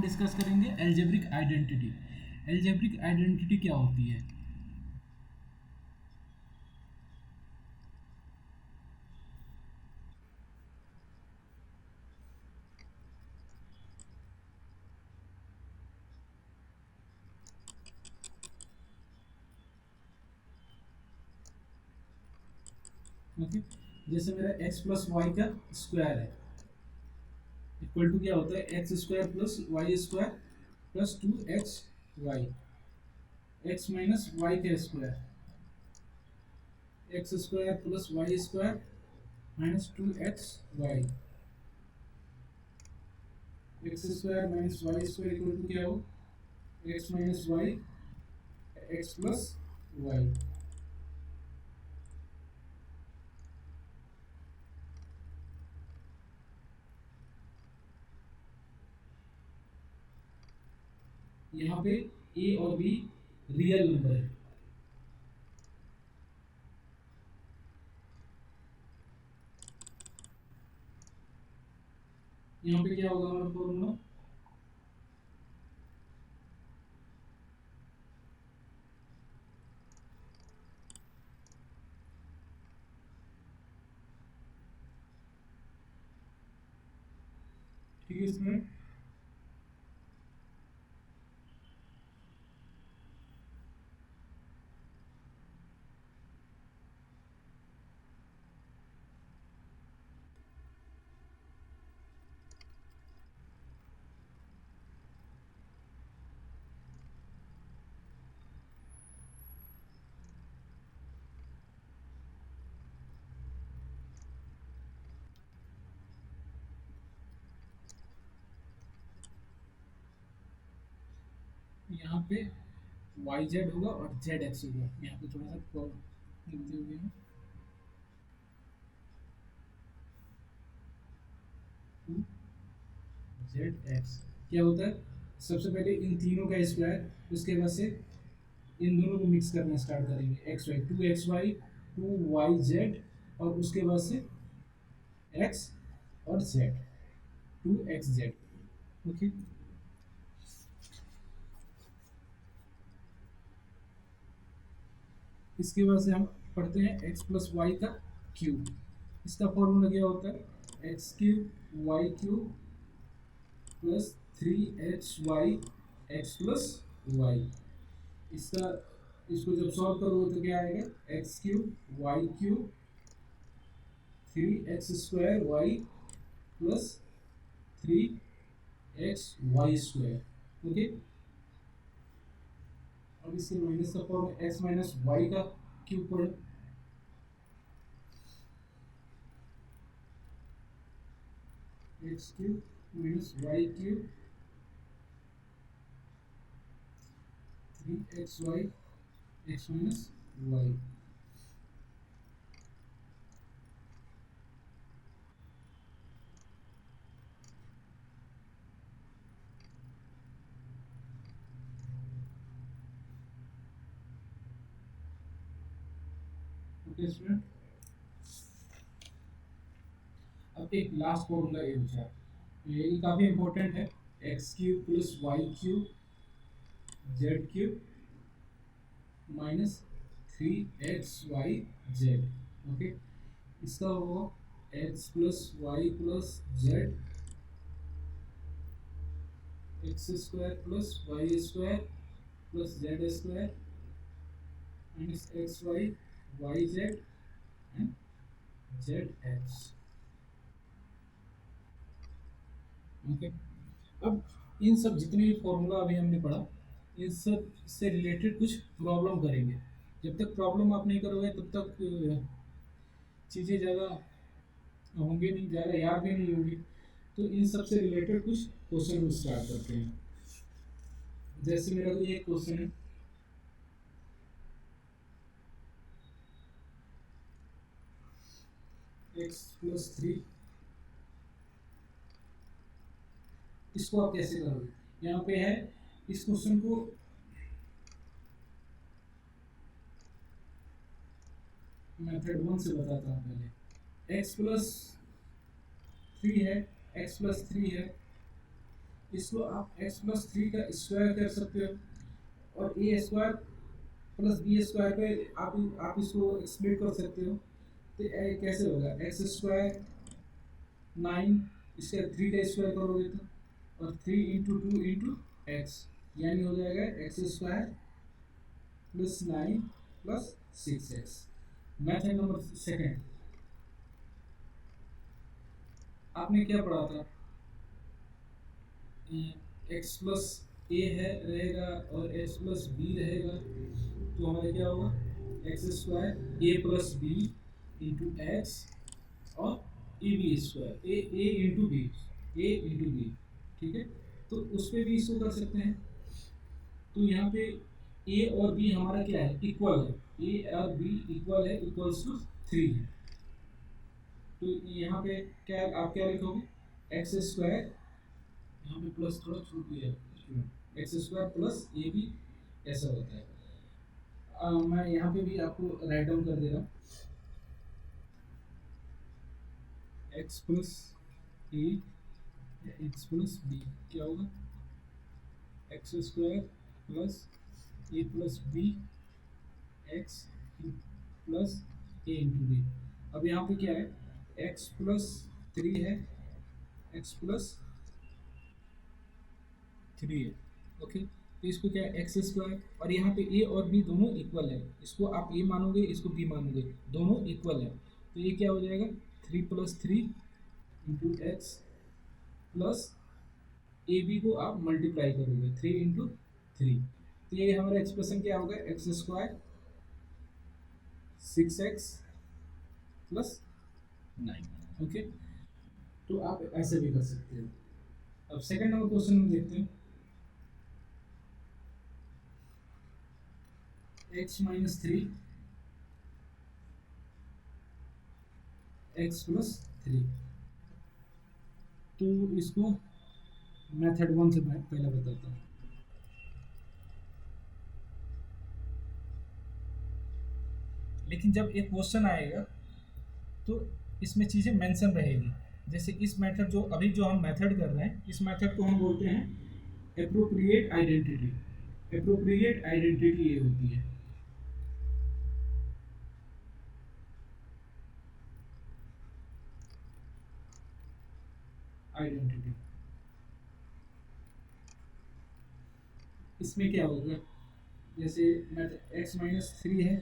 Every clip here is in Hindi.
डिस्कस करेंगे एल्जेब्रिक आइडेंटिटी। एल्जेब्रिक आइडेंटिटी क्या होती है? ओके, जैसे मेरा x प्लस वाई का स्क्वायर है इक्वल टू क्या होता है, x square plus Y square plus 2x Y, X minus Y का square, X square plus Y square minus 2x Y, X square minus Y square equal to क्या हो, X minus Y X plus Y. यहाँ पे ए और बी रियल नंबर है। यहाँ पे क्या होगा हमारा फॉर्मूला, ठीक है इसमें यहाँ पे वाई जेड होगा और जेड एक्स होगा। यहाँ पे थोड़ा सा गलती हो गई है, जेड एक्स क्या होता है, सबसे पहले इन तीनों का स्क्वायर, उसके बाद से इन दोनों को मिक्स करना स्टार्ट करेंगे, एक्स वाई, 2xy 2yz और उसके बाद से x और z, 2xz। ओके, इसके बाद से हम पढ़ते हैं x प्लस वाई का क्यूब। इसका फॉर्मूला क्या होता है, x cube y cube plus 3xy x plus y. इसका इसको जब सॉल्व करोगे तो क्या आएगा, x cube y cube 3x square y plus 3x y square. Okay, अब इसके माइनस का फॉर्म x माइनस वाई का क्यूब पढ़ो, x cube minus y cube 3xy x minus y. Okay student, अब एक लास्ट फॉर्मूला ये बचा, ये काफी इंपॉर्टेंट है, x cube plus y cube z cube minus 3xy z। Okay, इसका होगा x plus y plus z x square plus Y square plus z square minus x y y z and z x. Okay, अब इन सब जितने भी फॉर्मूला अभी हमने पढ़ा, इन सब से रिलेटेड कुछ प्रॉब्लम करेंगे। जब तक प्रॉब्लम आप नहीं करोगे तब तक चीज़ें ज़्यादा होंगी नहीं, ज़्यादा याद भी नहीं होगी। तो इन सब से रिलेटेड कुछ क्वेश्चन स्टार्ट करते हैं। जैसे मेरा ये एक क्वेश्चन है, x प्लस 3, इसको आप कैसे करोगे, यहाँ पे है, इस क्वेश्चन को मेथड 1 से बताता हूँ। पहले x प्लस 3 है, x प्लस 3 है, इसको आप एक्स प्लस थ्री का स्क्वायर कर सकते हो और ए स्क्वायर प्लस बी स्क्वायर पे आप इसको स्प्लिट कर सकते हो। तो कैसे होगा, एक्स स्क्वायर 9, इसका 3 का स्क्वायर करोगे तो, और 3 इंटू टू इंटू एक्स, यानी हो जाएगा x square plus 9 plus 6x। Method number second, आपने क्या पढ़ा था, एक्स प्लस ए है रहेगा और एक्स प्लस बी रहेगा, तो हमारा क्या होगा, x square a plus b into x और a b square, a into b, a into b, ठीक है। तो उस पर भी इसको कर सकते हैं। तो यहाँ पे ए और बी हमारा क्या है, इक्वल है, ए और बी इक्वल है, इक्वल्स टू 3 है। तो यहाँ पे क्या आप क्या लिखोगे, एक्स स्क्वायर, यहाँ पे प्लस थोड़ा छूट गया student, x square plus a b, ऐसा होता है। मैं यहाँ पे भी आपको राइट डाउन कर दे रहा हूँ, एक्स प्लस ए एक्स प्लस बी क्या होगा, x square plus a plus B x plus A into B. अब यहाँ पे क्या है, एक्स प्लस थ्री है, एक्स प्लस थ्री है, ओके। तो इसको क्या है, एक्स स्क्वायर, और यहाँ पे ए और बी दोनों इक्वल है, इसको आप ए मानोगे, इसको बी मानोगे, दोनों इक्वल है। तो ये क्या हो जाएगा, 3 plus three into x plus a b को आप मल्टीप्लाई करोगे, 3 इंटू थ्री। तो ये हमारा एक्सप्रेशन क्या होगा, x square 6x plus 9, okay. तो आप ऐसे भी कर सकते हो। अब सेकंड नंबर क्वेश्चन में देखते हैं, x minus three x plus three. तो इसको मेथड 1 से मैं पहले बताता हूँ। लेकिन जब एक क्वेश्चन आएगा तो इसमें चीज़ें मेंशन रहेगी। जैसे इस मेथड जो अभी जो हम मेथड कर रहे हैं, इस मेथड को हम बोलते हैं एप्रोप्रिएट आइडेंटिटी। एप्रोप्रिएट आइडेंटिटी ये होती है, आइडेंटिटी। इसमें क्या होगा, जैसे एक्स माइनस थ्री है,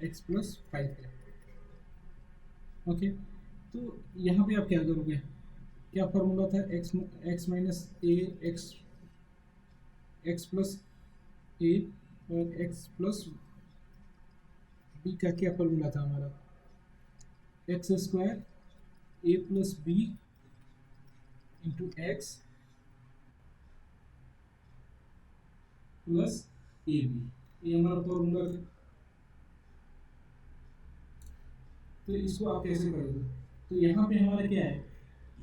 एक्स प्लस फाइव है, ओके। तो यहाँ पे आप क्या करोगे, क्या फॉर्मूला था, x minus a x, x plus a और एक्स प्लस बी का क्या फॉर्मूला था हमारा, x square a plus b into x plus a b, ये हमारा फॉर्मूला था। तो इसको आप कैसे करोगे, तो यहाँ पे हमारा क्या है,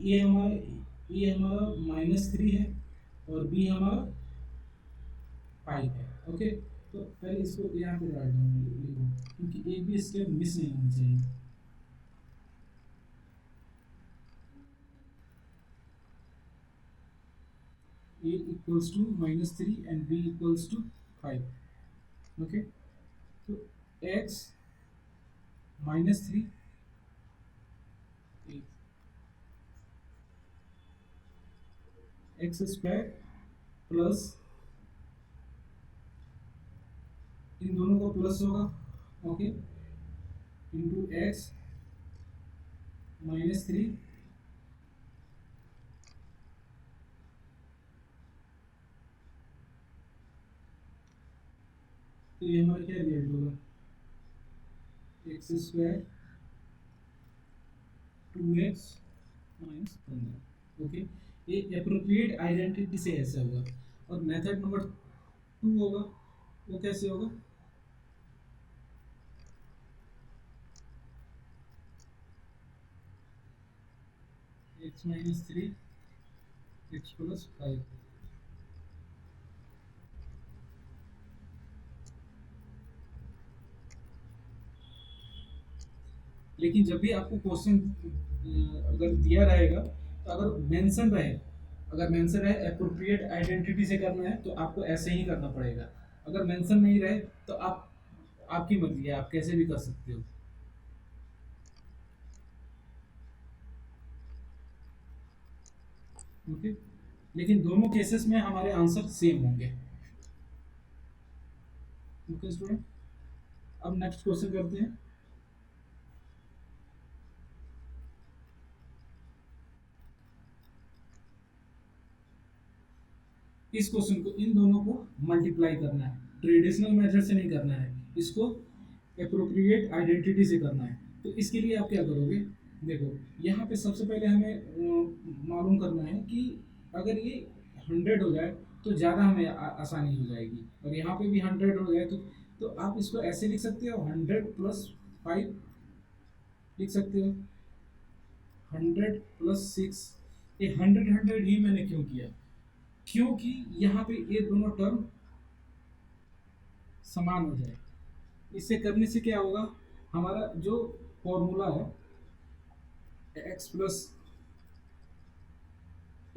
ए हमारा माइनस थ्री है और बी हमारा फाइव है, ओके। तो पहले इसको यहाँ पे राइट डाउन लिखो, क्योंकि एक भी स्टेप मिस नहीं होना चाहिए। A equals to minus three and B equals to five, okay. तो X minus three X square plus, इन दोनों का प्लस होगा, okay, into X minus three तो ये हमारा क्या रिजल्ट होगा, x square 2x minus 15, okay. ये एप्रोप्रिएट आइडेंटिटी से ऐसा होगा। और मेथड नंबर 2 होगा, वो कैसे होगा, x minus three x plus five. लेकिन जब भी आपको क्वेश्चन अगर दिया रहेगा, तो अगर मेंशन रहे, अगर मेंशन है एप्रोप्रिएट आइडेंटिटी से करना है तो आपको ऐसे ही करना पड़ेगा। अगर मेंशन नहीं रहे तो आप, आपकी मर्जी है, आप कैसे भी कर सकते हो। ओके, लेकिन दोनों केसेस में हमारे आंसर सेम होंगे। ओके स्टूडेंट, अब नेक्स्ट क्वेश्चन करते हैं। इस क्वेश्चन को, इन दोनों को मल्टीप्लाई करना है, ट्रेडिशनल मेथड से नहीं करना है, इसको एप्रोप्रिएट आइडेंटिटी से करना है। तो इसके लिए आप क्या करोगे, देखो यहाँ पे सबसे पहले हमें मालूम करना है कि अगर ये 100 हो जाए तो ज़्यादा हमें आसानी हो जाएगी, और यहाँ पे भी 100 हो जाए तो आप इसको ऐसे लिख सकते हो, 100 प्लस 5 लिख सकते हो, 100 प्लस 6। ये 100 ही मैंने क्यों किया, क्योंकि यहाँ पे ये दोनों टर्म समान हो जाए। इससे करने से क्या होगा, हमारा जो फॉर्मूला है एक्स प्लस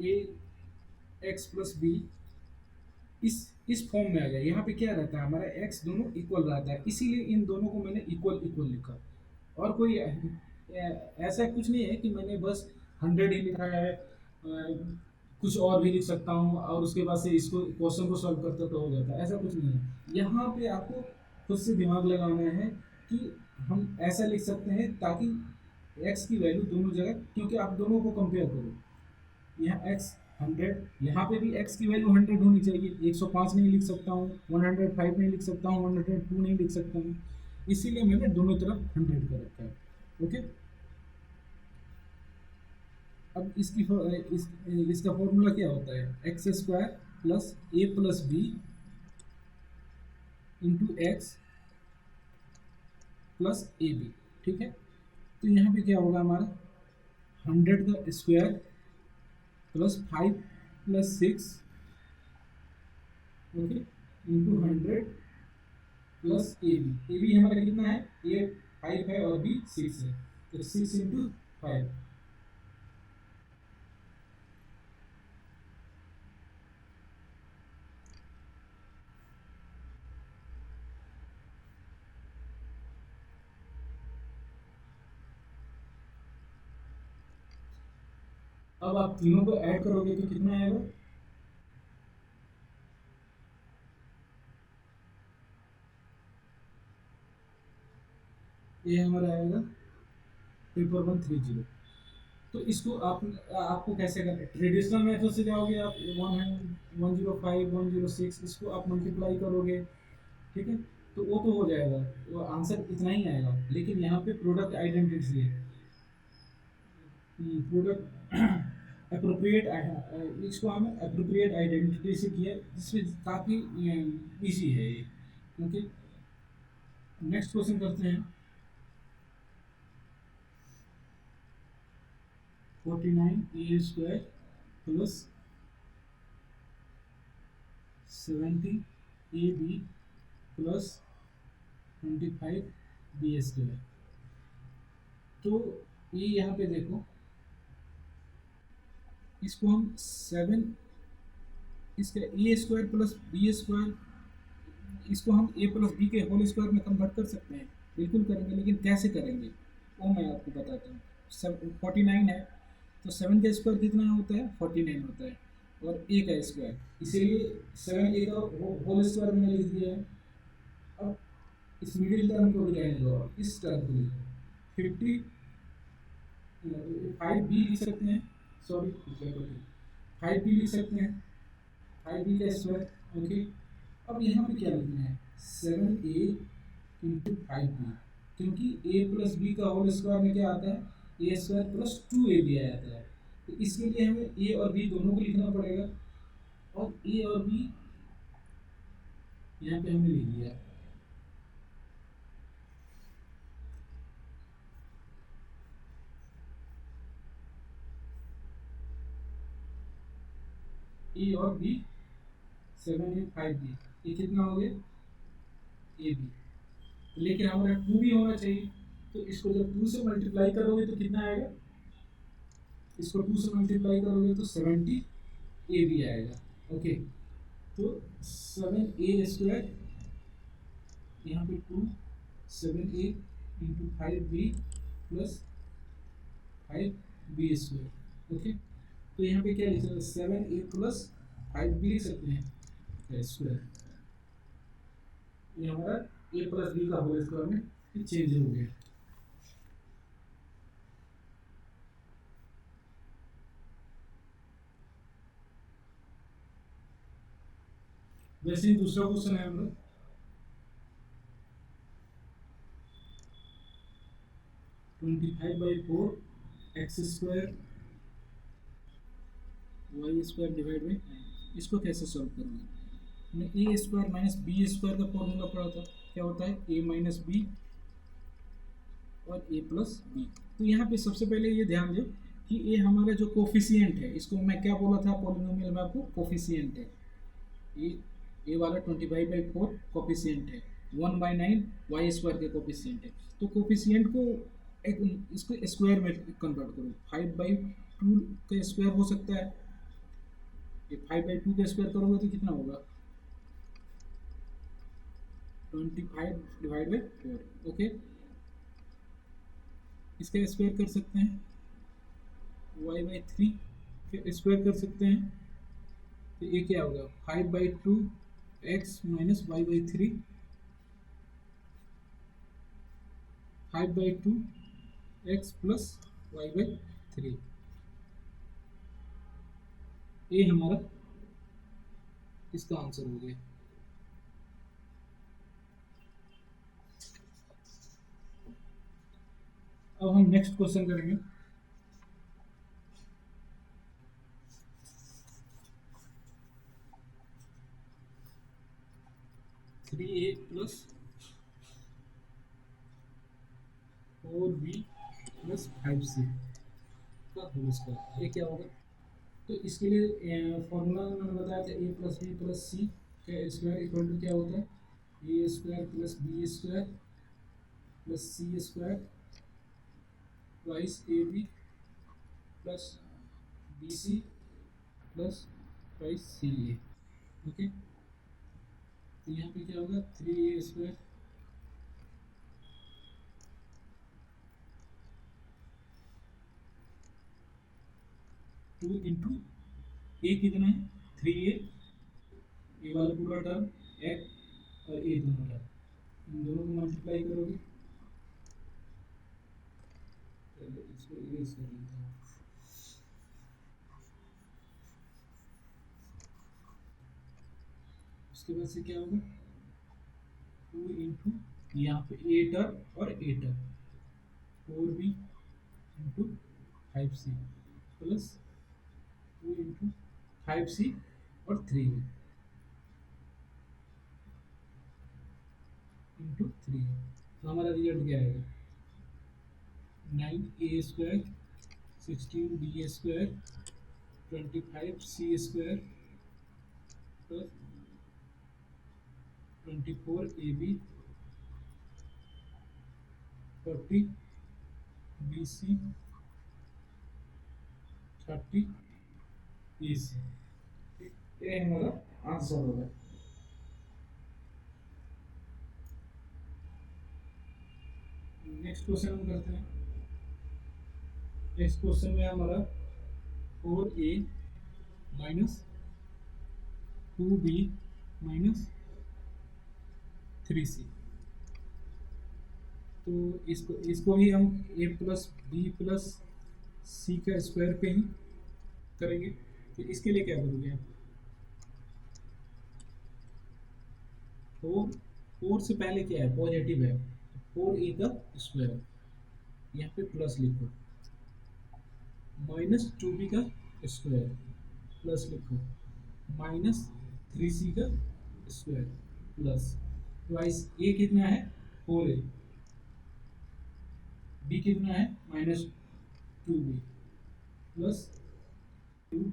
ए एक्स प्लस बी इस फॉर्म में आ गया। यहाँ पे क्या रहता है, हमारा एक्स दोनों इक्वल रहता है, इसीलिए इन दोनों को मैंने इक्वल इक्वल लिखा। और कोई ऐसा कुछ नहीं है कि मैंने बस 100 ही लिखा है, कुछ और भी लिख सकता हूँ और उसके बाद से इसको क्वेश्चन को सॉल्व करता तो हो जाता है, ऐसा कुछ नहीं है। यहाँ पे आपको खुद से दिमाग लगाना है कि हम ऐसा लिख सकते हैं ताकि एक्स की वैल्यू दोनों जगह, क्योंकि आप दोनों को कंपेयर करो, यहाँ एक्स 100, यहाँ पे भी एक्स की वैल्यू 100 होनी चाहिए। 105 नहीं लिख सकता हूँ, 105 नहीं लिख सकता हूँ, 102 नहीं लिख सकता हूँ, इसीलिए मैंने दोनों तरफ 100 कर रखा है। ओके, अब इसका फॉर्मूला क्या होता है, x square plus a plus b into x plus a b. ठीक है, तो यहाँ पे क्या होगा हमारा, 100 का square plus 5 plus 6, okay, into 100 plus a b हमारा कितना है, ए 5 है और बी 6 है, तो 6 इंटू 5। अब आप तीनों को ऐड करोगे तो कितना आएगा, ये हमारा आएगा 11130। तो इसको आपको कैसे करना है, ट्रेडिशनल मेथड से जाओगे आप, 105 106 इसको आप मल्टीप्लाई करोगे, ठीक है, तो वो तो हो जाएगा, वो आंसर इतना ही आएगा। लेकिन यहाँ पे प्रोडक्ट आइडेंटिटी से, प्रोडक्ट अप्रोप्रिएट, इसको हम अप्रोप्रिएट आइडेंटिटी से किया, जिसमें काफ़ी इजी है ये। ओके, नेक्स्ट क्वेश्चन करते हैं। 49 A square plus 70 A B plus 25 B square. तो ये यहाँ पे देखो, इसको हम 7, इसका A square plus B square, इसको हम ए प्लस बी के होल स्क्वायर में कन्वर्ट कर सकते हैं, बिल्कुल करेंगे, लेकिन कैसे करेंगे वो मैं आपको बताता हूँ। 49 है तो 7 का स्क्वायर कितना होता है, 49 होता है, और ए का स्क्वायर, इसीलिए 7 ए का होल स्क्वायर मैंने लिख दिया है। अब इस मिडिल टर्म को लिखने दो, इस टर्म को लिखो, 5 बी लिख सकते हैं, सॉरी 5 बी लिख सकते हैं, 5 बी का स्क्वायर। ओके, अब यहाँ पे क्या लिखना है, 7a इंटू 5b, क्योंकि a प्लस बी का होल स्क्वायर में क्या आता है, ए स्क्वायर प्लस 2ab आ जाता है। तो इसके लिए हमें a और b दोनों को लिखना पड़ेगा, और a और b यहाँ पे हमने लिख दिया। a और b 7a 5b, ये कितना हो गया, ए बी, लेकिन हमारा 2 भी होना चाहिए, तो इसको जब 2 से मल्टीप्लाई करोगे तो कितना आएगा, इसको 2 से मल्टीप्लाई करोगे तो 70 ए भी आएगा। ओके, तो 7a² यहाँ पे 2, 7a into 5b plus 5b²। Okay, तो यहाँ पे क्या लिख सकते हैं, 7a प्लस 5b लिख सकते हैं स्क्वायर। ये हमारा a प्लस बी का होल स्क्वायर में चेंज हो गया। वैसे ही दूसरा क्वेश्चन है हम लोग 25/4 x² y² डिवाइड बाई 9। इसको कैसे सॉल्व करूँगा? हमने a² माइनस b² का फॉर्मूला पढ़ा था, क्या होता है a माइनस बी और a प्लस बी। तो यहाँ पे सबसे पहले ये ध्यान दो कि ये हमारा जो कोफिशिएंट है, इसको मैं क्या बोला था पॉलिनोमियल में आपको, कोफिशिएंट है। ये वाला 25/4 कोफिशिएंट है, 1/9 y² के कोफिशिएंट है। तो कोफिशिएंट को इसको स्क्वायर में कन्वर्ट करो, 5/2 का स्क्वायर हो सकता है। ये 5/2 का स्क्वायर करोगे तो कितना होगा, 25/4। ओके, इसका स्क्वायर कर सकते हैं y/3 फिर स्क्वायर कर सकते हैं। तो ये क्या होगा, 5/2 x minus y/3, 5/2 x plus y/3। ये हमारा इसका आंसर हो गया। अब हम नेक्स्ट क्वेश्चन करेंगे। थ्री ए प्लस 4b प्लस 5c का होल स्क्वायर, ये क्या होगा? तो इसके लिए फॉर्मूला मैंने बताया था a plus B plus C का स्क्वायर इक्वल टू क्या होता है, a² plus b² plus c² twice ab plus bc plus twice ca। Okay, तो यहाँ पे क्या होगा, 3a² 2 इंटू ए कितना है 3a, ए वाला पूरा टर्म एक और ए दोनों टर्म, इन दोनों को मल्टीप्लाई करोगे। चलो इसको इरेज कर लेते हैं। उसके बाद से क्या होगा, 2 इंटू यहाँ पे ए टर्म और a term, 4b into 5c plus 2 into 5c और 3b इंटू 3। तो हमारा रिजल्ट क्या आएगा, 9a² 16b² 25c² plus 24ab 40bc 30ac। ये हमारा आंसर होगा। नेक्स्ट क्वेश्चन हम करते हैं। नेक्स्ट क्वेश्चन में हमारा 4a minus 2b minus 3c। तो इसको भी हम a plus B plus C का स्क्वायर पे ही करेंगे। तो इसके लिए क्या करोगे आप, 4 से पहले क्या है, पॉजिटिव है, 4a का स्क्वायर, यहाँ पे प्लस लिखो, माइनस 2b का स्क्वायर प्लस लिखो, माइनस 3c का स्क्वायर प्लस ट्वाइस a कितना है 4a, b कितना है minus 2b plus 2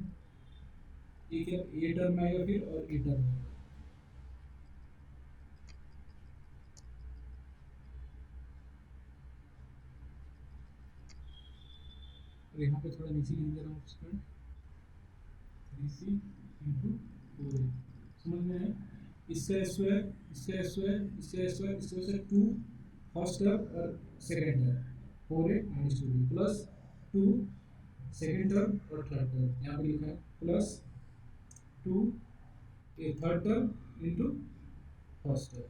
a term आएगा फिर और ए टर्म आएगा। और यहाँ पे थोड़ा नीचे लिख दे रहा हूँ, BC इंटू 4A। समझ में आया? इसका स्क्वायर, इसका स्क्वायर, इसका स्क्वायर, इसका स्क्वायर, 2 फर्स्ट टर्म और second term, 4A minus 2B plus 2 second term और थर्ड टर्म, यहाँ पे लिखा है plus 2 A third term into first term.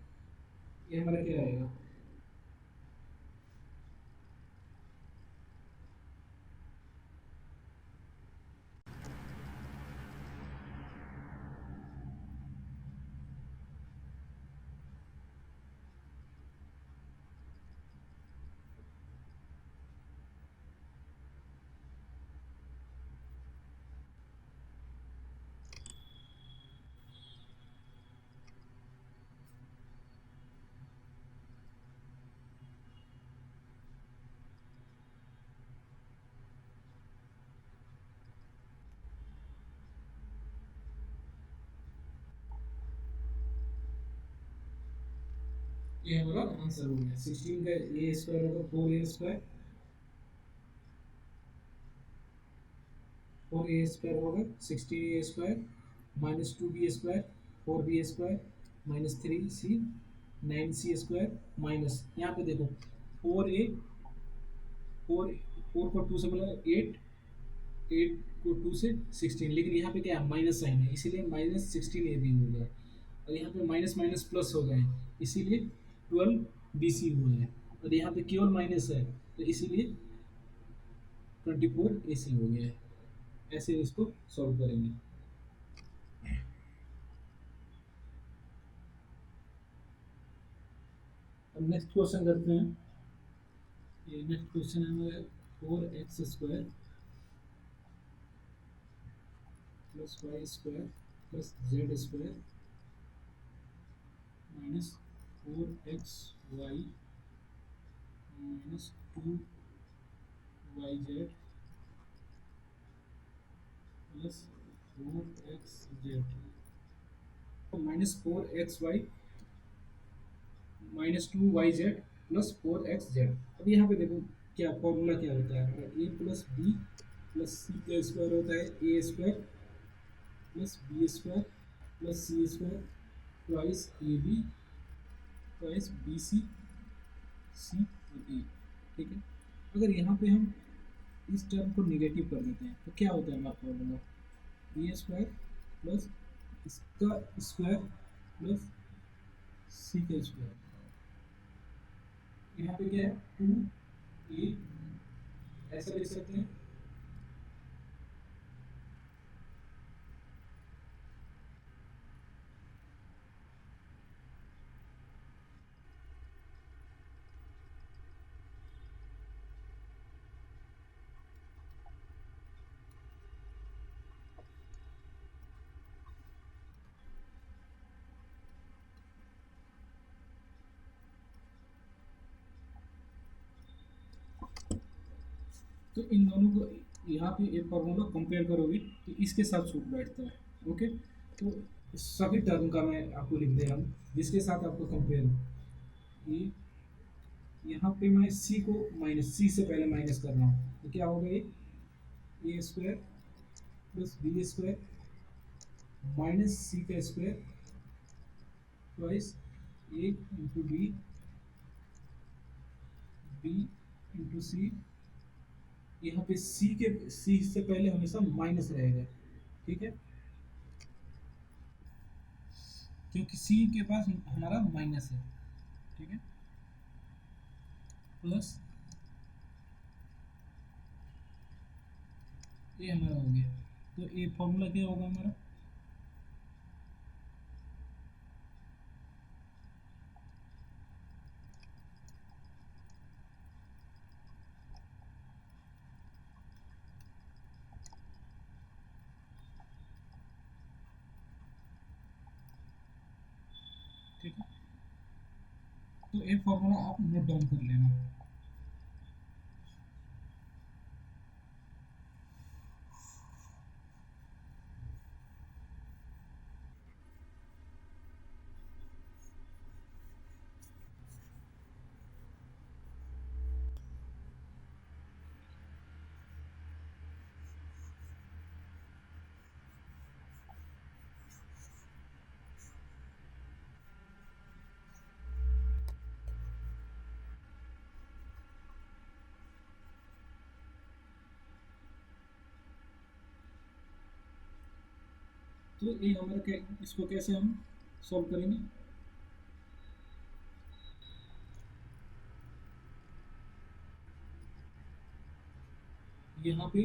ये हमारा क्या आएगा? ये हमारा आंसर हो गया। 16 का ए स्क्वायर होगा 4A स्क्वायर, 4A स्क्वायर होगा 16A square minus 2B square 4B square minus 3C 9C square minus, यहाँ पे देखो 4A, 4 को 2 से मिला 8, 8 को 2 से 16, लेकिन यहाँ पे क्या है माइनस साइन है, इसीलिए माइनस 16AB हो गया। और यहाँ पे माइनस माइनस प्लस हो गए, इसीलिए 12BC हुआ है। और यहाँ पे केवल माइनस है, तो इसीलिए 24AC हो गया है। ऐसे इसको सॉल्व करेंगे। अब नेक्स्ट क्वेश्चन करते हैं। ये नेक्स्ट क्वेश्चन है हमारा 4x square plus Y square plus z square minus 4xy minus 2yz plus 4xz minus 4xy minus 2yz plus 4xz। अब यहाँ पे देखो क्या फॉर्मूला क्या होता है हमारा, a plus B plus C का स्क्वायर होता है A square plus B square plus C square twice A B twice B C C और ए। ठीक है, अगर यहाँ पे हम इस टर्म को निगेटिव कर देते हैं तो क्या होता है हमारा फॉर्मूला, बी स्क्वायर प्लस इसका स्क्वायर प्लस सी का स्क्वायर। यहाँ पे क्या है 2A, ऐसा लिख सकते हैं। तो इन दोनों को यहाँ पे एक फॉर्मूला कंपेयर करोगे तो इसके साथ सूट बैठता है। ओके, तो सभी टर्म का मैं आपको लिख दे रहा हूँ जिसके साथ आपको कंपेयर हो। ये यहाँ पे मैं सी को माइनस, सी से पहले माइनस कर रहा हूँ तो क्या होगा, ये A square plus B square minus C का square twice A into B, B into C. यहाँ पे सी से पहले हमेशा माइनस रहेगा। ठीक है, क्योंकि सी के पास हमारा माइनस है। ठीक है, प्लस ये हमारा हो गया। तो ये फॉर्मूला क्या होगा हमारा, ठीक है, तो ये फॉर्मूला आप नोट डाउन कर लेना। तो ये हमारा इसको कैसे हम सॉल्व करेंगे? यहाँ पे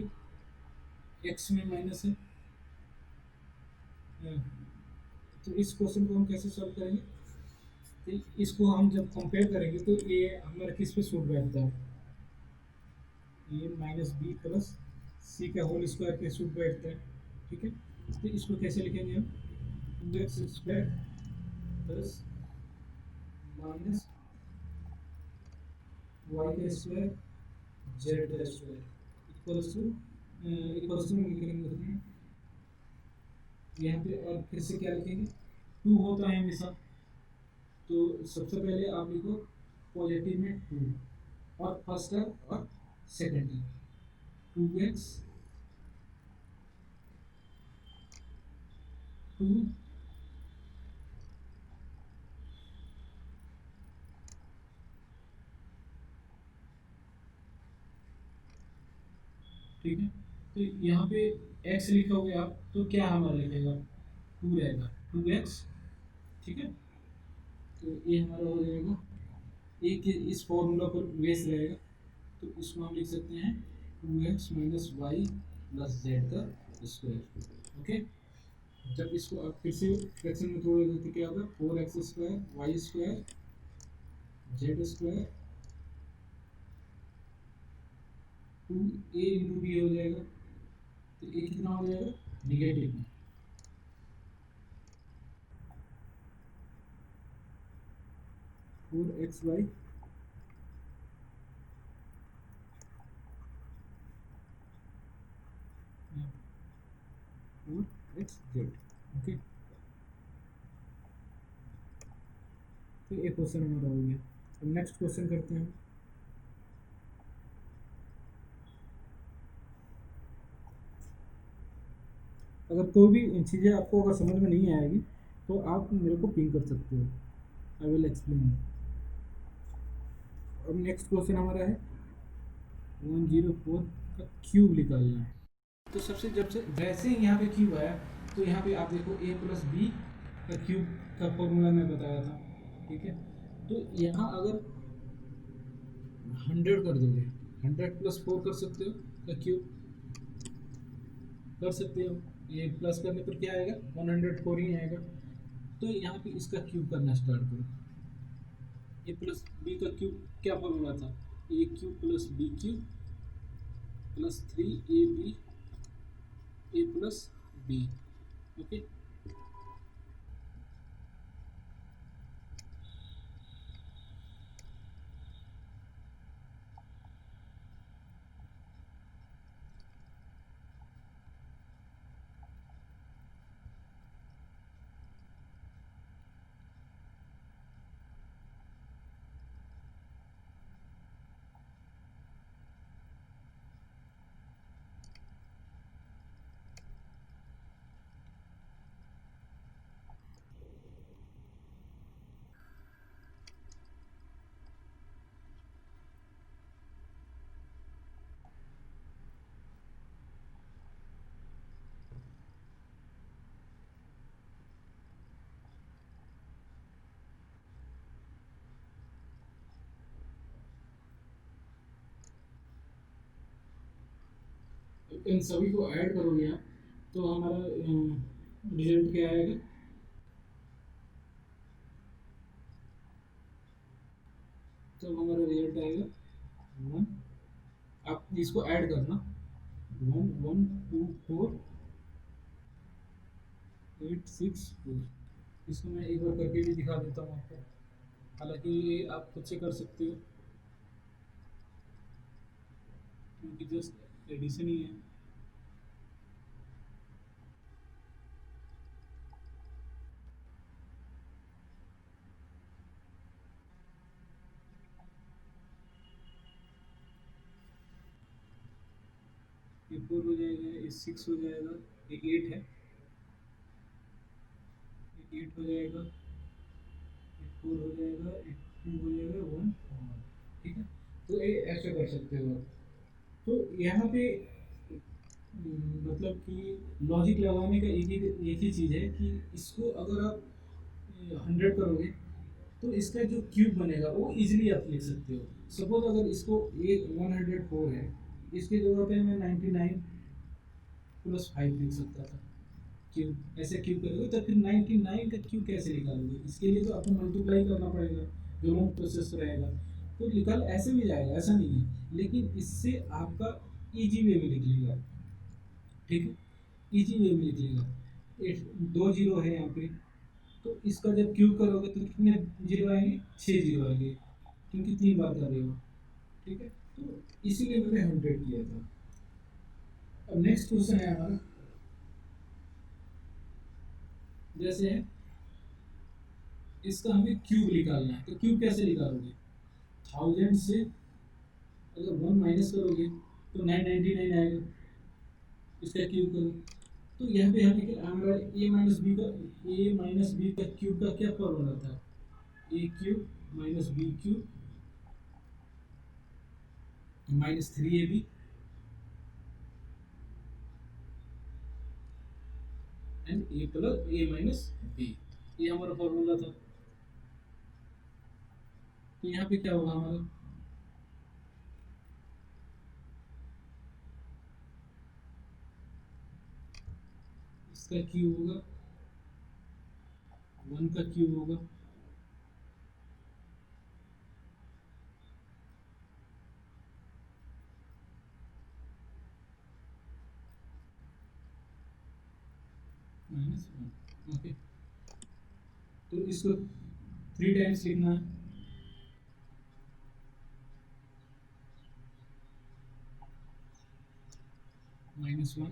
x में माइनस है। हम्म, तो इस क्वेश्चन को हम कैसे सॉल्व करेंगे? तो इसको हम जब कंपेयर करेंगे तो ये हमारा किस पे सूट बैठता है? ये माइनस बी प्लस सी का होल स्क्वायर पे सूट बैठता है। ठीक है, तो इसको कैसे लिखेंगे हम? Two x square plus minus Y का स्क्वायर जेड का स्क्वायर इक्वल्स टू लिखेंगे यहाँ पे। और फिर से क्या लिखेंगे? टू होता है हमेशा, तो सबसे पहले आप लिखो पॉजिटिव में टू और फर्स्ट टर्म और second term. Two x two, ठीक है। तो यहाँ पे x लिखोगे आप तो क्या हमारा लिखेगा? टू रहेगा, टू एक्स। ठीक है, तो ये हमारा हो जाएगा एक इस फॉर्मूला पर बेस रहेगा, तो इसको हम लिख सकते हैं two x minus y plus z का स्क्वायर। ओके, जब इसको आप फिर से फ्रैक्शन में तोड़ोगे तो क्या होगा? Four x square y square z square two a into b हो जाएगा। तो ए कितना हो जाएगा? निगेटिव में। Four x y four x z. Okay, तो एक क्वेश्चन हमारा हो गया। अब नेक्स्ट क्वेश्चन करते हैं। अगर कोई भी चीज़ें आपको अगर समझ में नहीं आएगी तो आप मेरे को पिंग कर सकते हो, आई विल एक्सप्लेन। अब नेक्स्ट क्वेश्चन हमारा है 104 का क्यूब निकालना है। तो सबसे जब से वैसे ही यहाँ पे क्यूब आया, तो यहाँ पे आप देखो a प्लस बी का क्यूब का फॉर्मूला मैं बताया था। ठीक है, तो यहाँ अगर 100 कर दोगे, 100 प्लस 4 कर सकते हो का क्यूब कर सकते हो। ये प्लस करने पर क्या आएगा? 104 ही आएगा। तो यहाँ पे इसका क्यूब करना स्टार्ट करो। ए प्लस बी का क्यूब क्या फॉर्मूला था? A cube plus B cube plus three A B A plus B. Okay, इन सभी को ऐड करोगे आप तो हमारा रिजल्ट क्या आएगा? तो हमारा रिजल्ट आएगा वन। आप इसको ऐड करना, one one two four eight six four. इसको मैं एक बार करके भी दिखा देता हूँ आपको, हालांकि ये आप खुद से कर सकते हो क्योंकि जस्ट एडिशन ही है। ये फोर हो जाएगा, ये सिक्स हो जाएगा, ये एट है, ये एट हो जाएगा, ये फोर हो जाएगा, ये टू हो जाएगा, वन। ठीक है, तो ये ऐसे कर सकते हो आप। तो यहाँ पे मतलब कि लॉजिक लगाने का एक ही चीज़ है कि इसको अगर आप 100 करोगे तो इसका जो क्यूब बनेगा वो इजीली आप लिख सकते हो। सपोज अगर इसको 104 है, इसकी जगह पे मैं 99 प्लस 5 लिख सकता था। क्यूब ऐसे क्यूब करोगे तो फिर 99 का क्यूब कैसे निकालोगे? इसके लिए तो आपको मल्टीप्लाई करना पड़ेगा, जो लॉन्ग प्रोसेस रहेगा। तो निकल ऐसे भी जाएगा, ऐसा नहीं है, लेकिन इससे आपका इजी वे में निकलेगा। ठीक है, इजी वे में निकलेगा। दो जीरो है यहाँ पे, तो इसका जब क्यूब करोगे तो कितने जीरो आएंगे? 6 जीरो आएंगे, क्योंकि 3 बार कर रहे हो। ठीक है, तो इसीलिए मैंने 100 किया था। अब नेक्स्ट क्वेश्चन है हमारा, जैसे है इसका हमें क्यूब निकालना है, तो क्यूब कैसे निकालोगे? 1000 से अगर 1 माइनस करोगे तो 999 आएगा, इसका क्यूब करो। तो यहाँ पे हमें क्या हमारा ए माइनस बी का क्यूब का क्या फॉर्मूला था? A cube minus B cube -3ab and A minus B, ये हमारा फॉर्मूला था। तो यहाँ पे क्या होगा हमारा? इसका क्यूब होगा, 1 का क्यूब होगा, -1। ओके, तो इसको 3 टाइम्स लिखना है। -1,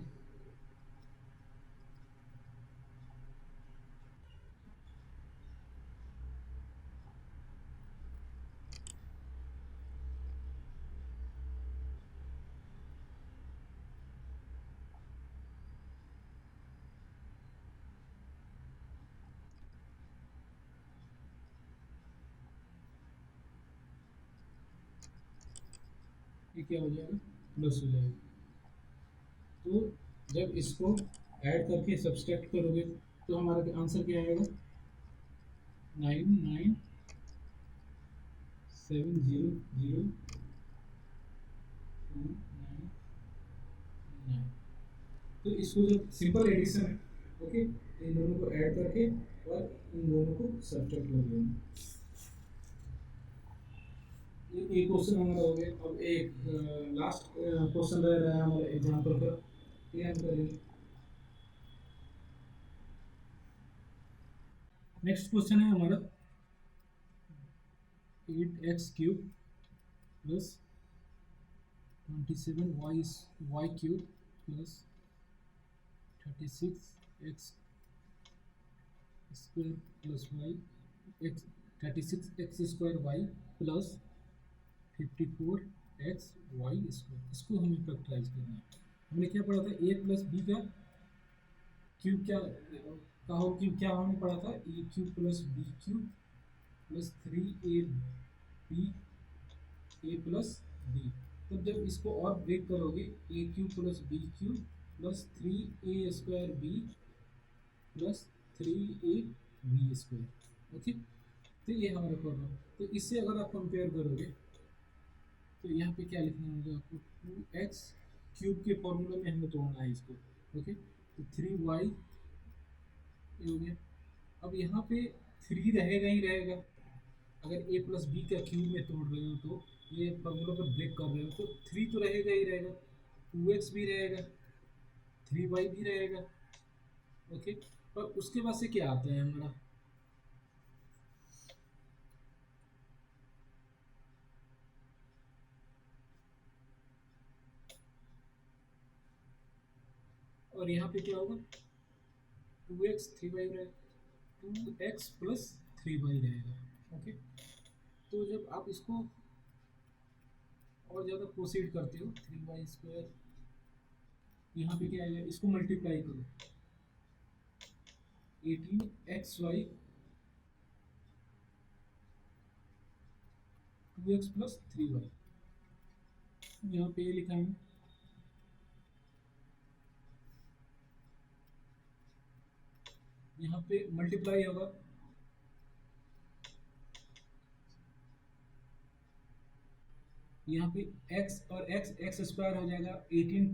ये क्या हो जाएगा? प्लस हो जाएगा। तो जब इसको ऐड करके सब्सट्रैक्ट करोगे तो हमारा आंसर क्या आएगा? 9970029। तो इसको जब सिंपल एडिशन है, ओके, इन दोनों को ऐड करके और इन दोनों को सब्ट्रैक्ट कर देंगे। ये क्वेश्चन हमारा हो गया। अब एक लास्ट क्वेश्चन रह रहा है हमारा एग्जाम्पल का, ये हम करेंगे। नेक्स्ट क्वेश्चन है हमारा 8x³ plus 27y³ plus 36x square plus y x 36x² plus 54x² इसको हमें फैक्टराइज करना है। हमने क्या पढ़ा था? ए प्लस बी का क्यूब क्या का होल क्यूब क्या हमने पढ़ा था? ए³ प्लस बी³ plus 3ab A plus B. तब जब इसको और ब्रेक करोगे, ए³ प्लस बी³ plus 3a² B plus 3ab²। Okay, तो ये हमारा फॉर्मूला। तो इससे अगर आप कंपेयर करोगे तो यहाँ पे क्या लिखना होगा आपको? 2x³ के फॉर्मूला में हमें तोड़ना है इसको। ओके, तो 3y हो गया। अब यहाँ पे 3 रहेगा ही रहेगा। अगर a प्लस बी का क्यूब में तोड़ रहे हो तो ये फॉर्मूला पर ब्रेक कर रहे हो तो 3 तो रहेगा ही रहेगा, 2x भी रहेगा, 3y भी रहेगा। ओके, और उसके बाद से क्या आता है हमारा? और यहाँ पे क्या होगा? 2x 3y रहेगा, 2x प्लस 3y रहेगा। ओके, तो जब आप इसको और ज़्यादा प्रोसीड करते हो, 3y², यहाँ पे क्या आएगा? इसको मल्टीप्लाई करो, 18xy 2x प्लस 3y, यहाँ पे ये लिखा है यहाँ पे मल्टीप्लाई होगा, यहाँ पे x और x एक्स स्क्वायर हो जाएगा 18,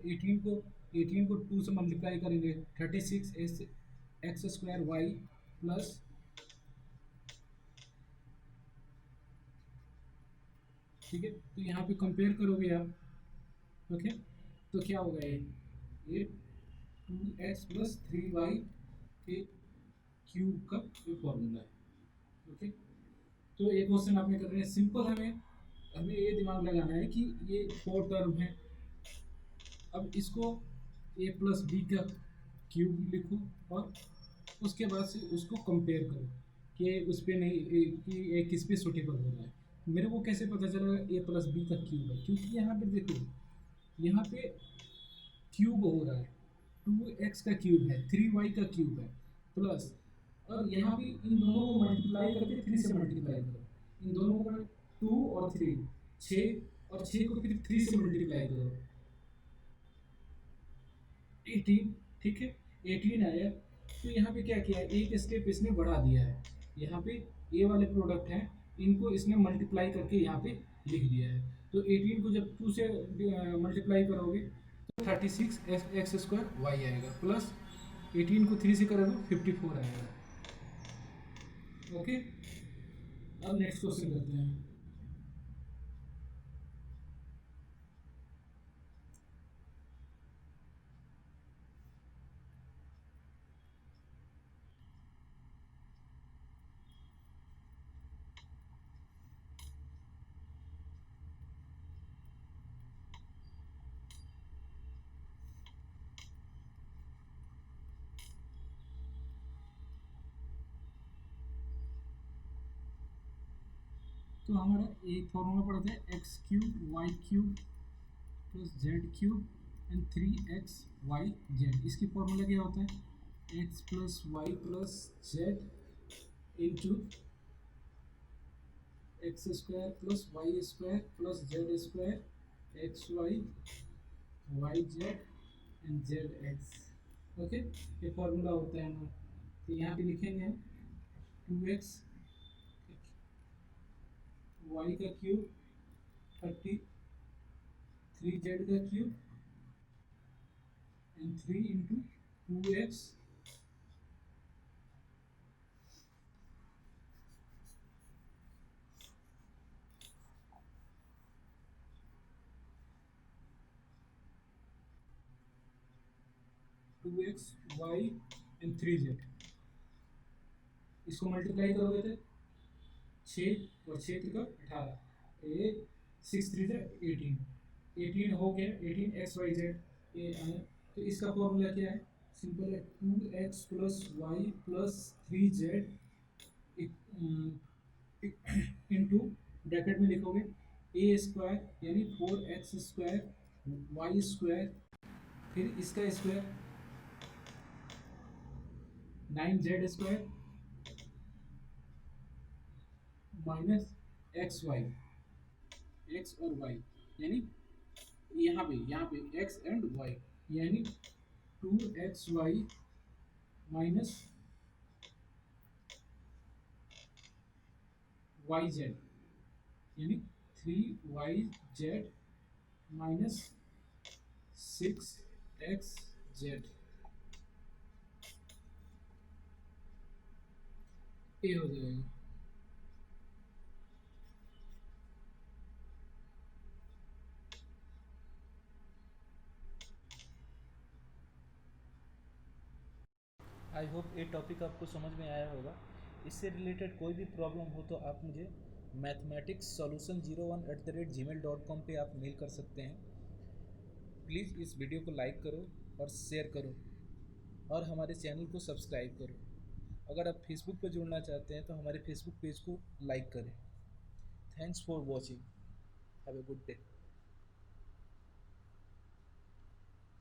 18 को 2 से मल्टीप्लाई करेंगे 36 एक्स स्क्वायर वाई प्लस, ठीक है। तो यहाँ पे कंपेयर करोगे आप, ओके, तो क्या होगा ये 2x प्लस 3y के क्यूब का ये फॉर्मूला है, ओके। तो एक क्वेश्चन आपने कर रहे हैं सिंपल, हमें हमें ये दिमाग लगाना है कि ये 4 टर्म है, अब इसको a प्लस बी का क्यूब लिखो और उसके बाद से उसको कंपेयर करो कि उस पर नहीं कि ए किस पे सुटेबल हो रहा है। मेरे को कैसे पता चलेगा a प्लस बी का क्यूब है, क्योंकि यहाँ पे देखो, यहाँ पे क्यूब हो रहा है, 2x का क्यूब है, 3y का क्यूब है प्लस, और यहाँ भी इन दोनों को मल्टीप्लाई करके 3 से मल्टीप्लाई करो, इन दोनों को 2 और 3 6, और 6 को फिर 3 से मल्टीप्लाई करो 18, ठीक है, 18 आया। तो यहाँ पे क्या किया है, एक स्टेप इसने बढ़ा दिया है, यहाँ पे ए वाले प्रोडक्ट हैं, इनको इसने मल्टीप्लाई करके यहाँ पे लिख दिया है। तो 18 को जब 2 से मल्टीप्लाई करोगे तो 36 एक्स स्क्वायर वाई आएगा प्लस 18 को 3 से करोगे 54 आएगा, ओके। अब नेक्स्ट क्वेश्चन करते हैं। तो हमारा एक फॉर्मूला पड़ता है x cube y cube plus z cube and 3x y z. इसकी फॉर्मूला क्या होता है, x plus y plus z into x square plus Y square plus z square x y y z and z x, okay. ये फॉर्मूला होता है हमारा। तो यहाँ पे लिखेंगे हम 2x वाई का क्यूब 33 जेड का cube and 3 into 2x y and 3z। इसको मल्टीप्लाई करोगे तो 6 और 6 का 18, ये 6 3 18, 18 हो गया, 18 एक्स वाई जेड ये आया। तो इसका फॉर्मूला क्या है, सिंपल है, 2x plus y plus 3z into bracket में लिखोगे ए स्क्वायर यानी 4x स्क्वायर वाई स्क्वायर, फिर इसका square 9z square minus x y, x और वाई यानी यहाँ पे एक्स एंड वाई यानी 2xy माइनस वाई जेड यानी 3yz माइनस 6xz, ये हो जाएगा। आई होप ये टॉपिक आपको समझ में आया होगा। इससे रिलेटेड कोई भी प्रॉब्लम हो तो आप मुझे mathematicsolution01@gmail.com पे आप मेल कर सकते हैं। प्लीज़ इस वीडियो को लाइक करो और शेयर करो और हमारे चैनल को सब्सक्राइब करो। अगर आप फेसबुक पर जुड़ना चाहते हैं तो हमारे फेसबुक पेज को लाइक करें। Thanks for watching, have a good day.